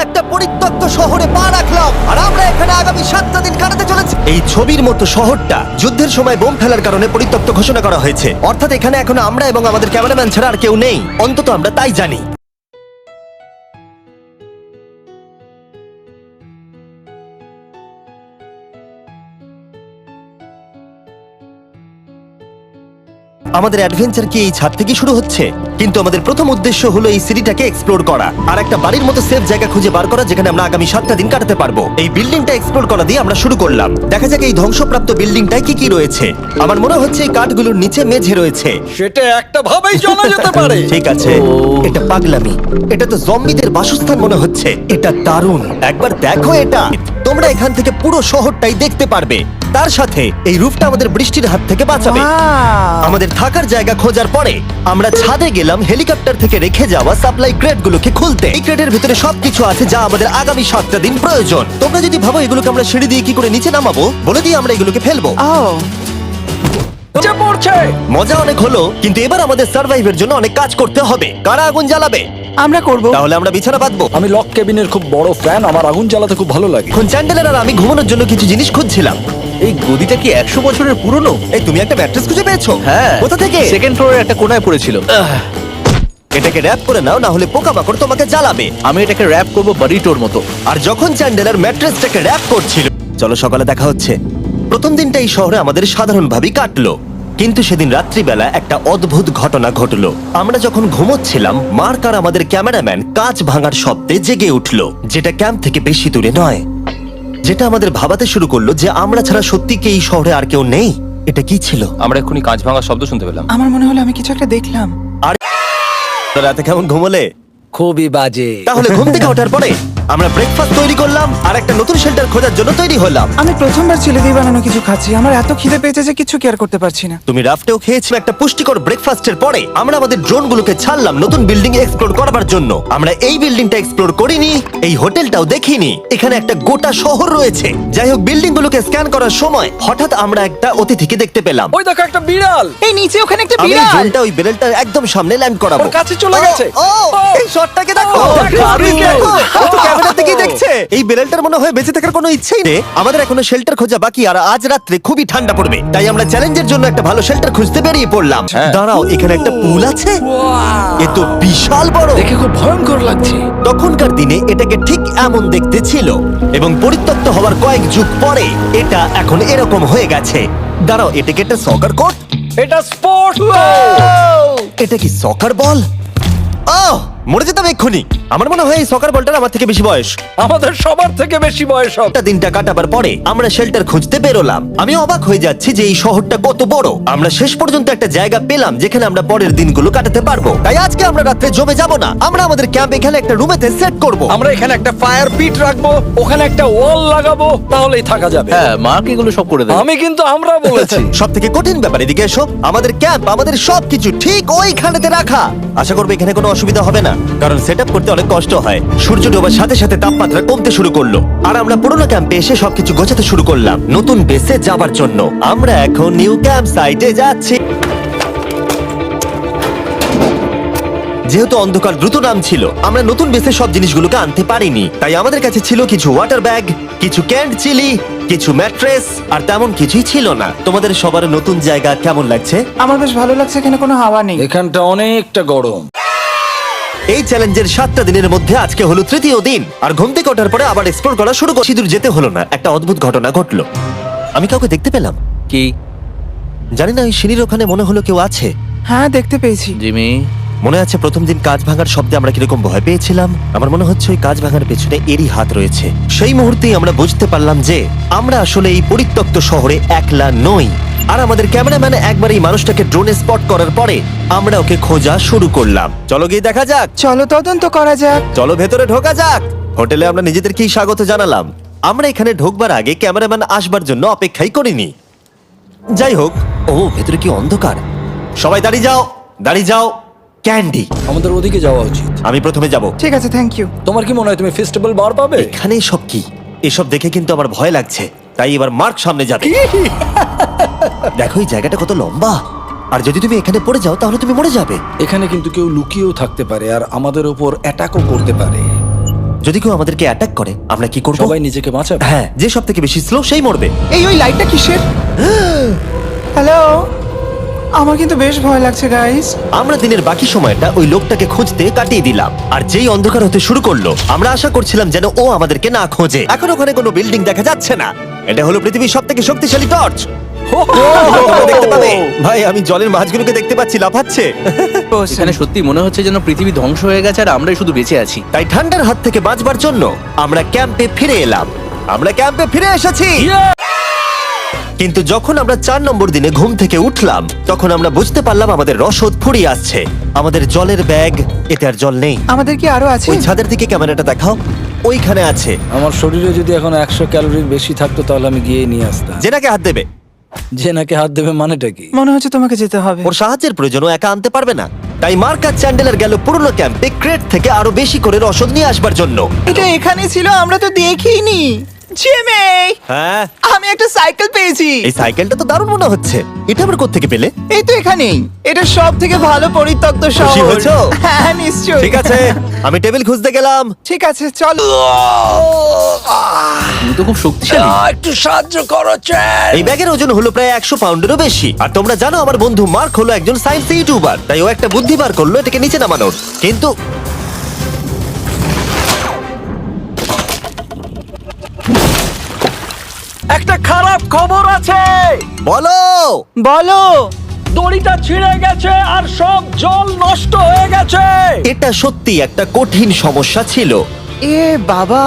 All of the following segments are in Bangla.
একটা পরিত্যক্ত শহরে পা রাখলাম আর আমরা এখানে আগামী 7টা দিন কাটাতে চলেছি। এই ছবির মতো শহরটা যুদ্ধের সময় বোম ফেলার কারণে পরিত্যক্ত ঘোষণা করা হয়েছে, অর্থাৎ এখানে এখন আমরা এবং আমাদের ক্যামেরাম্যান ছাড়া আর কেউ নেই, অন্তত আমরা তাই জানি। আমাদের অ্যাডভেঞ্চার কি এই ছাদ থেকে শুরু হচ্ছে? কিন্তু আমাদের প্রথম উদ্দেশ্য হলো এই সিটিটাকে এক্সপ্লোর করা আর একটা বাড়ির মতো সেফ জায়গা খুঁজে বার করা যেখানে আমরা আগামী 7টা দিন কাটাতে পারবো। এই বিল্ডিংটা এক্সপ্লোর করা দিয়ে আমরা শুরু করলাম। দেখা যাক এই ধ্বংসপ্রাপ্ত বিল্ডিংটায় কি কি রয়েছে। আমার মনে হচ্ছে এই কাঠগুলোর নিচে মেঝে রয়েছে। সেটা একটা ভাবেই জানা যেতে পারে। ঠিক আছে, এটা পাগলামি। এটা তো জম্বিদের বাসস্থান মনে হচ্ছে। এটা দারুণ, একবার দেখো এটা। তোমরা এখান থেকে পুরো শহরটাই দেখতে পারবে। তার সাথে এই রূফটা আমাদের বৃষ্টির হাত থেকে বাঁচাবে। আমাদের থাকার জায়গা খোঁজার পরে আমরা ছাদে গেলাম হেলিকপ্টার থেকে রেখে যাওয়া সাপ্লাই ক্রেটগুলোকে খুলতে। এই ক্রেটের ভিতরে সবকিছু আছে যা আমাদের আগামী 7টা দিন প্রয়োজন। তোমরা যদি ভাবো এগুলোকে আমরা সিঁড়ি দিয়ে কি করে নিচে নামাবো, বলে দিয়ে আমরা এগুলোকে ফেলবো। মজা অনেক হলো, কিন্তু এবার আমাদের সার্ভাইভের জন্য অনেক কাজ করতে হবে। কারা আগুন জ্বালাবে? আমরা করব। তাহলে আমরা বিছানা বাঁধবো। আমি লক কেবিনের খুব বড় ফ্যান, আমার আগুন জ্বালাতে খুব ভালো লাগে। এখন চ্যান্ডেলার আর আমি ঘুমানোর জন্য কিছু জিনিস খুঁজছিলাম। এই গদিটা কি 100 বছরের পুরনো? এই তুমি একটা ম্যাট্রেস খুঁজে পেয়েছো? হ্যাঁ। কোথা থেকে? সেকেন্ড ফ্লোরের একটা কোণায় পড়েছিল। এটাকে র‍্যাপ করে নাও, না হলে পোকামাকড় তোমাকে জ্বালাবে। আমি এটাকে র‍্যাপ করব বারিটোর মতো। আর যখন চ্যান্ডেলার ম্যাট্রেসটাকে র‍্যাপ করছিল, চলো সকালে দেখা হচ্ছে। প্রথম দিনটা এই শহরে আমাদের সাধারণভাবেই কাটলো, কিন্তু সেদিন রাত্রিবেলা একটা অদ্ভুত ঘটনা ঘটলো। আমরা যখন ঘুমোচ্ছিলাম, মার্ক আর আমাদের ক্যামেরাম্যান কাঁচ ভাঙার শব্দে জেগে উঠলো, যেটা ক্যাম্প থেকে বেশি দূরে নয়। যেটা আমাদের ভাবাতে শুরু করলো যে আমরা ছাড়া সত্যি কি এই শহরে আর কেউ নেই। এটা কি ছিল? আমরা এক্ষুনি কাঁচ ভাঙার শব্দ শুনতে পেলাম। আমার মনে হলো আমি কিছু একটা দেখলাম। রাতে কেমন ঘুমোলে? খুবই বাজে। তাহলে ঘুম থেকে ওঠার পরে আমরা ব্রেকফাস্ট তৈরি করলাম আর একটা নতুন শেল্টার খোঁজার জন্য তৈরি হলাম। আমি প্রথমবার ছেলে দিয়ে বানানো কিছু খাচ্ছি। আমার এত খিদে পেয়েছে যে কিছু কেয়ার করতে পারছি না। তুমি রাফটেও খেয়েছো। একটা পুষ্টিকর ব্রেকফাস্টের পরে আমরা আমাদের ড্রোনগুলোকে ছাড়লাম নতুন বিল্ডিং এক্সপ্লোর করার জন্য। আমরা এই বিল্ডিংটা এক্সপ্লোর করিনি, এই হোটেলটাও দেখিনি। এখানে একটা গোটা শহর রয়েছে। যাই হোক, বিল্ডিংগুলোকে স্ক্যান করার সময় হঠাৎ আমরা একটা অতিথিকে দেখতে পেলাম। ওই দেখো একটা বিড়াল। এই নিচে ওখানে একটা আমি বিড়াল। ড্রোনটা ওই বেরেলটার একদম সামনে ল্যান্ড করাবো। ওর কাছে চলে গেছে। ও, এই শটটাকে দেখো। দেখো, আপনি দেখো। দেখো, ও তো ক্যামেরা থেকেই দেখছে। এই বেরেলটার মনে হয় বেঁচে থাকার কোনো ইচ্ছেই নেই। আমাদের এখনো শেল্টার খোঁজা বাকি, আর আজ রাত্রে খুবই ঠান্ডা পড়বে। তাই আমরা চ্যালেঞ্জের জন্য একটা ভালো শেল্টার খুঁজতে বেরিয়ে পড়লাম। দাঁড়াও, এখানে একটা পুল আছে। এ তো বিশাল বড়। দেখে খুব ভয়ঙ্কর লাগছে। তখনকার দিনে এটাকে ঠিক এমন দেখতে ছিল, এবং পরিত্যক্ত হওয়ার কয়েক যুগ পরে এটা এখন এরকম হয়ে গেছে। দাঁড়াও, এটাকে একটা সকার কোর্ট? এটা স্পোর্টস। এটা কি সকার বল? আহ, মরে যেতাম এক্ষুনি। আমার মনে হয় এই সকার বলটার আমার থেকে বেশি বয়স। আমাদের সবার থেকে বেশি বয়স হবে। একটা দিনটা কাটাবার পরে আমরা শেল্টার খুঁজতে বেরোলাম। আমি অবাক হয়ে যাচ্ছি যে এই শহরটা কত বড়। আমরা শেষ পর্যন্ত একটা জায়গা পেলাম যেখানে আমরা পরের দিনগুলো কাটাতে পারবো। তাই আজকে আমরা রাত্রে জমে যাব না। আমরা আমাদের ক্যাম্প এখানে একটা রুমেতে সেট করব। আমরা এখানে একটা ফায়ার পিট রাখবো, ওখানে একটা ওয়াল লাগাবো, তাহলেই থাকা যাবে। হ্যাঁ, মার্ক এগুলো সব করে দেবে। আমি কিন্তু আমরা বলেছি। সব থেকে কঠিন ব্যাপার, এদিকে এসো। আমাদের ক্যাম্প, আমাদের সবকিছু ঠিক ওইখানেতে রাখা। আশা করবো এখানে কোনো অসুবিধা হবে না, কারণ সেটআপ করতে অনেক কষ্ট হয়। সূর্য ডোবার সাথে সাথে তাপমাত্রা কমতে শুরু করলো, আর আমরা পুরোনো ক্যাম্পে এসে সবকিছু গোছাতে শুরু করলাম নতুন বেসে যাবার জন্য। আমরা এখন নিউ ক্যাম্প সাইটে যাচ্ছি। যেহেতু অন্ধকার দ্রুত নামছিল, আমরা নতুন বেসে সব জিনিসগুলোকে আনতে পারিনি। তাই আমাদের কাছে ছিল কিছু ওয়াটার ব্যাগ, কিছু ক্যান্ড চিলি, কিছু ম্যাট্রেস, আর তেমন কিছুই ছিল না। তোমাদের সবার নতুন জায়গা কেমন লাগছে? আমার বেশ ভালো লাগছে, এখানে কোনো হাওয়া নেই। এখানটা অনেকটা গরম। এই চ্যালেঞ্জের 7টা দিনের মধ্যে আজকে হলো তৃতীয় দিন, আর ঘুম থেকে ওঠার পরে আবার এক্সপ্লোর করা শুরু করছি। দূর যেতে হলো না, একটা অদ্ভুত ঘটনা ঘটলো। আমি কাউকে দেখতে পেলাম। কি? জানি না, ওই সিঁড়ির ওখানে মনে হলো কেউ আছে। হ্যাঁ, দেখতে পেয়েছি। জিমি, মনে আছে প্রথম দিন কাঁচ ভাঙার শব্দে আমরা কিরকম ভয় পেয়েছিলাম? আমার মনে হচ্ছে ওই কাঁচ ভাঙার পেছনে এরই হাত রয়েছে। সেই মুহূর্তেই আমরা বুঝতে পারলাম যে আমরা আসলে এই পরিত্যক্ত শহরে একলা নই। আর আমাদের ক্যামেরাম্যান একবার এই মানুষটাকে ড্রোনে স্পট করার পরে আমরা ওকে খোঁজা শুরু করলাম। চলো গিয়ে দেখা যাক। চলো তদন্ত করা যাক। চলো ভেতরে ঢোকা যাক। হোটেলে আমরা নিজেদেরকেই স্বাগত জানালাম। আমরা এখানে ঢোকবার আগে ক্যামেরাম্যান আসবার জন্য অপেক্ষাই করিনি। যাই হোক, ও ভেতরে কি অন্ধকার। সবাই দাঁড়িয়ে যাও, দাঁড়িয়ে যাও। ক্যান্ডি, আমাদের ওদিকে যাওয়া উচিত। আমি প্রথমে যাব। ঠিক আছে, থ্যাংক ইউ। তোমার কি মনে হয় তুমি ফেস্টিভ্যাল বার পাবে? এখানে সব কি? এসব দেখে কিন্তু আমার ভয় লাগছে। তাই এবার মার্ক সামনে যাবে। দেখো এই জায়গাটা কত লম্বা, আর যদি তুমি এখানে পড়ে যাও তাহলে তুমি মরে যাবে। এখানে কিন্তু কেউ লুকিয়েও থাকতে পারে আর আমাদের উপর অ্যাটাকও করতে পারে। যদি কেউ আমাদেরকে অ্যাটাক করে আমরা কি করব? সবাই নিজেকে বাঁচাবে। হ্যাঁ, যে সব থেকে বেশি স্লো সেই মরবে। এই ওই লাইটটা কিসের? হ্যালো, আমার কিন্তু বেশ ভয় লাগছে গাইস। আমরা দিনের বাকি সময়টা ওই লোকটাকে খুঁজতে কাটিয়ে দিলাম, আর যেই অন্ধকার হতে শুরু করলো আমরা আশা করছিলাম যেন ও আমাদেরকে না খোঁজে। এখন ওখানে কোনো বিল্ডিং দেখা যাচ্ছে না। এটা হলো পৃথিবীর সব থেকে শক্তিশালী টর্চ। তোমরা দেখতে পাবে। ভাই, আমি জলের মাছগুলোকে দেখতে পাচ্ছি লাফাচ্ছে। এখানে সত্যি মনে হচ্ছে যেন পৃথিবী ধ্বংস হয়ে গেছে আর আমরাই শুধু বেঁচে আছি। তাই ঠান্ডার হাত থেকে বাঁচবার জন্য আমরা ক্যাম্পে ফিরে এলাম। আমরা ক্যাম্পে ফিরে এসেছি। কিন্তু যখন আমরা 4 নম্বর দিনে ঘুম থেকে উঠলাম তখন আমরা বুঝতে পারলাম আমাদের রসদ ফুরিয়ে আসছে। আমাদের জলের ব্যাগ, এতে আর জল নেই। আমাদের কি আরো আছে? ওই ছাদের দিকে ক্যামেরাটা দেখাও, ওইখানে আছে। আমার শরীরে যদি এখন 100 ক্যালোরির বেশি থাকতো তাহলে আমি গিয়ে নিয়ে আসতাম। জেনাকে হাত দেবে। যে নাকি হাত দেবে মানেটা কি? মনে হচ্ছে তোমাকে যেতে হবে। ওর সাহায্যের প্রয়োজন, ও একা আনতে পারবে না। তাই মার্ক আর চ্যান্ডেলার গেল পুরনো ক্যাম্পে ক্রেট থেকে আরো বেশি করে রসদ নিয়ে আসবার জন্য। এটা এখানে ছিল, আমরা তো দেখিনি। জিমি, হ্যাঁ, আমি একটা সাইকেল পেয়েছি। এই সাইকেলটা তো দারুণ মনে হচ্ছে। এটা আমরা কোত্থেকে পেলে? এই তো এখানেই। এটা সব থেকে ভালো পরিত্যক্ত খুশি শহর। হয়েছো? হ্যাঁ, নিশ্চয়ই। ঠিক আছে, আমি টেবিল খুঁজতে গেলাম। ঠিক আছে, চলো। তুমি তো খুব শক্তিশালী। একটু সাহায্য করো চ্যান। এই ব্যাগের ওজন হলো প্রায় 100 পাউন্ডেরও বেশি। আর তোমরা জানো আমার বন্ধু মার্ক হলো একজন সায়েন্স ইউটিউবার, তাই ও একটা বুদ্ধি বার করলো এটাকে নিচে নামানোর। কিন্তু একটা খারাপ খবর আছে। বলো। বলো। দড়িটা ছিঁড়ে গেছে আর সব জল নষ্ট হয়ে গেছে। এটা সত্যি একটা কঠিন সমস্যা ছিল। এ বাবা,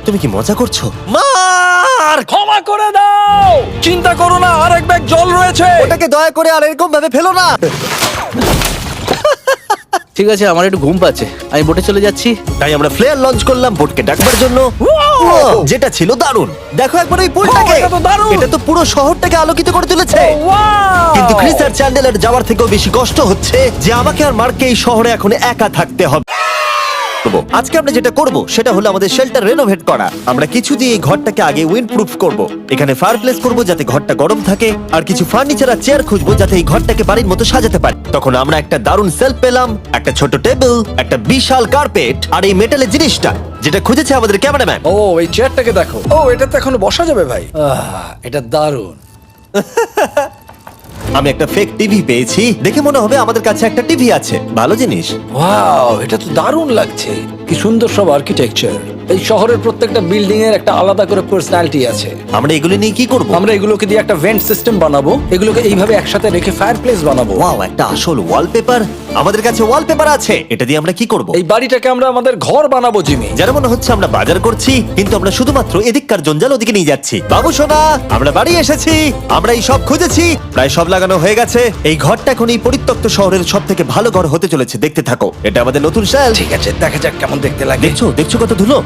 তুমি কি মজা করছো? মার্ক, ক্ষমা করে দাও। চিন্তা করো না, আরেক ব্যাগ জল রয়েছে। ওটাকে দয়া করে আর এরকম ভাবে ফেলো না। ঠিক আছে, আমার একটু ঘুম পাচ্ছে, আমি বোটে চলে যাচ্ছি। তাই আমরা ফ্লেয়ার লঞ্চ করলাম বোটকে ডাকবার জন্য, যেটা ছিল দারুণ। দেখো একবার ওই পুলটাকে। এটা তো দারুণ। এটা তো পুরো শহরটাকে আলোকিত করে তুলেছে। ওয়াও! কিন্তু ক্রিস আর চ্যান্ডেলার যাওয়ার থেকেও বেশি কষ্ট হচ্ছে যে আমাকে আর মার্ককে এই শহরে এখন একা থাকতে হবে। আজকে আমরা যেটা করব সেটা হলো আমাদের শেল্টার রেনোভেট করা। আমরা কিছু দিয়ে এই ঘরটাকে আগে উইন্ড প্রুফ করব। এখানে ফায়ারপ্লেস করব যাতে ঘরটা গরম থাকে, আর কিছু ফার্নিচার আর চেয়ার খুঁজবো যাতে এই ঘরটাকে বাড়ির মতো সাজাতে পারি। তখন আমরা একটা দারুণ সেলফ পেলাম, একটা ছোট টেবিল, একটা বিশাল কার্পেট, আর এই মেটালের জিনিসটা যেটা খুঁজেছে আমাদের ক্যামেরাম্যান। ও, এই চেয়ারটাকে দেখো। ও, এটা তো এখনো বসা যাবে ভাই। এটা দারুণ। আমি একটা ফেক টিভি পেয়েছি, দেখে মনে হবে আমাদের কাছে একটা টিভি আছে। ভালো জিনিস। ওয়াও, এটা তো দারুণ লাগছে। কি সুন্দর সব আর্কিটেকচার। এই শহরের প্রত্যেকটা বিল্ডিং এর একটা আলাদা করে পার্সোনালিটি আছে। আমরা এগুলো নিয়ে কি করব? আমরা এগুলোকে দিয়ে একটা ভেন্ট সিস্টেম বানাবো, এগুলোকে এইভাবে একসাথে রেখে ফায়ারপ্লেস বানাবো। ওয়াও, একটা আসল ওয়ালপেপার। আমাদের কাছে ওয়ালপেপার আছে, এটা দিয়ে আমরা কি করব? এই বাড়িটাকে আমরা আমাদের ঘর বানাবো জিমি। যারা মনে হচ্ছে আমরা বাজার করছি, কিন্তু আমরা শুধুমাত্র এদিককার জঞ্জাল ওদিকে নিয়ে যাচ্ছি। বাবু সোনা, আমরা বাড়ি এসেছি। আমরা এই সব খুঁজেছি, প্রায় সব লাগানো হয়ে গেছে। এই ঘরটা এখন এই পরিত্যক্ত শহরের সব থেকে ভালো ঘর হতে চলেছে। দেখতে থাকো, এটা আমাদের নতুন শেল। ঠিক আছে, দেখা যাক কেমন দেখতে লাগে। দেখছো দেখছো কত ধুলো।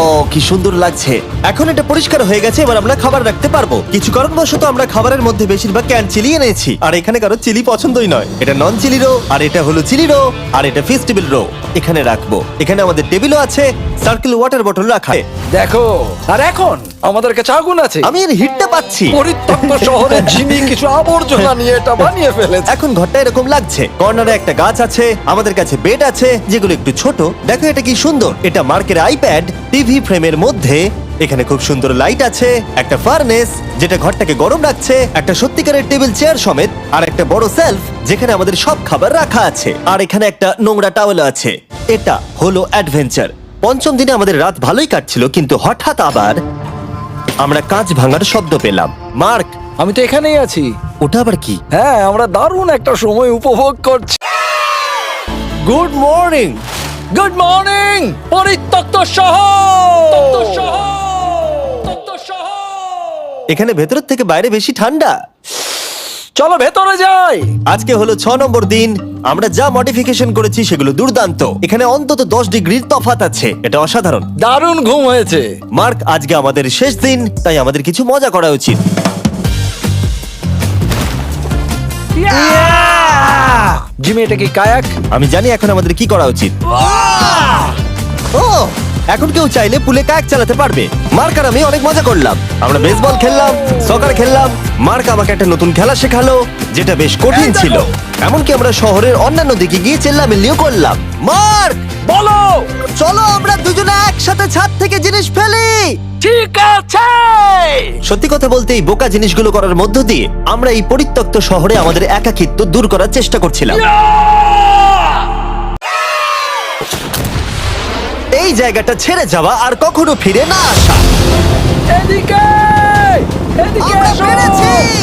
ও, কি সুন্দর লাগছে। এখন এটা পরিষ্কার হয়ে গেছে, এবার আমরা খাবার রাখতে পারবো। কিছু কারণবশত আমরা খাবারের মধ্যে বেশিরভাগ ক্যান চিলি এনেছি, আর এখানে কারো চিলি পছন্দই নয়। এটা নন চিলি রো, আর এটা হলো চিলি রো, আর এটা ফেস্টিভ্যাল রো। এখানে রাখবো। এখানে আমাদের টেবিলও আছে, সার্কেল ওয়াটার বটল রাখা। দেখো, আর এখন আমাদের কাছে আগুন আছে। আমি এর হিটটা পাচ্ছি। পরিত্যক্ত শহরে জিমি কিছু আবর্জনা নিয়ে এটা বানিয়ে ফেলেছে। এখন ঘরটা এরকম লাগছে। কর্নারে একটা গাছ আছে, আমাদের কাছে বেড আছে যেগুলো একটু ছোট। দেখো এটা কি সুন্দর। এটা মার্কের আইপ্যাড টিভি ফ্রেমের মধ্যে। এখানে খুব সুন্দর লাইট আছে, একটা ফার্নেস যেটা ঘরটাকে গরম রাখছে, একটা সত্যিকারের টেবিল চেয়ার সমেত, আর একটা বড় সেলফ যেখানে আমাদের সব খাবার রাখা আছে। আর এখানে একটা নোংরা টাওয়েল আছে। এটা হলো অ্যাডভেঞ্চার। পঞ্চম দিনে আমাদের রাত ভালোই কাটছিল, কিন্তু হঠাৎ আবার আমরা কাঁচ ভাঙার শব্দ পেলাম। মার্ক, আমি তো এখানেই আছি। ওটা আবার কি? হ্যাঁ, আমরা দারুণ একটা সময় উপভোগ করছি। Good morning. গুড মর্নিং, পরিত্যক্ত শহর। এখানে ভেতরের থেকে বাইরে বেশি ঠান্ডা। চলো ভেতরে যাই। আজকে হলো 6 নম্বর দিন। আমরা যা মডিফিকেশন করেছি সেগুলো দুর্দান্ত। এখানে অন্তত 10 ডিগ্রির তফাৎ আছে, এটা অসাধারণ। দারুণ ঘুম হয়েছে। মার্ক, আজকে আমাদের শেষ দিন, তাই আমাদের কিছু মজা করা উচিত। জিমি, এটা কি কায়াক? আমি জানি এখন আমাদের কি করা উচিত। ও, এখন কেউ চাইলে পুলে কায়াক চালাতে পারবে। মার্ক আর আমি অনেক মজা করলাম। আমরা বেসবল খেললাম, সকার খেললাম। মার্ক আমাকে একটা নতুন খেলা শেখালো যেটা বেশ কঠিন ছিল। এমনকি আমরা শহরের অন্যান্য দিকে গিয়ে চেল্লামিল্লিও করলাম। মার্ক, বলো। চলো আমরা দুজনে একসাথে ছাদ থেকে জিনিস ফেলি। ঠিক আছে। সত্যি কথা বলতে এই বোকা জিনিসগুলো করার মধ্য দিয়ে আমরা এই পরিত্যক্ত শহরে আমাদের একাকিত্ব দূর করার চেষ্টা করছিলাম। এই জায়গাটা ছেড়ে যাওয়া আর কখনো ফিরে না আসা। এদিকে, এদিকে আমরা এসো। পেরেছি!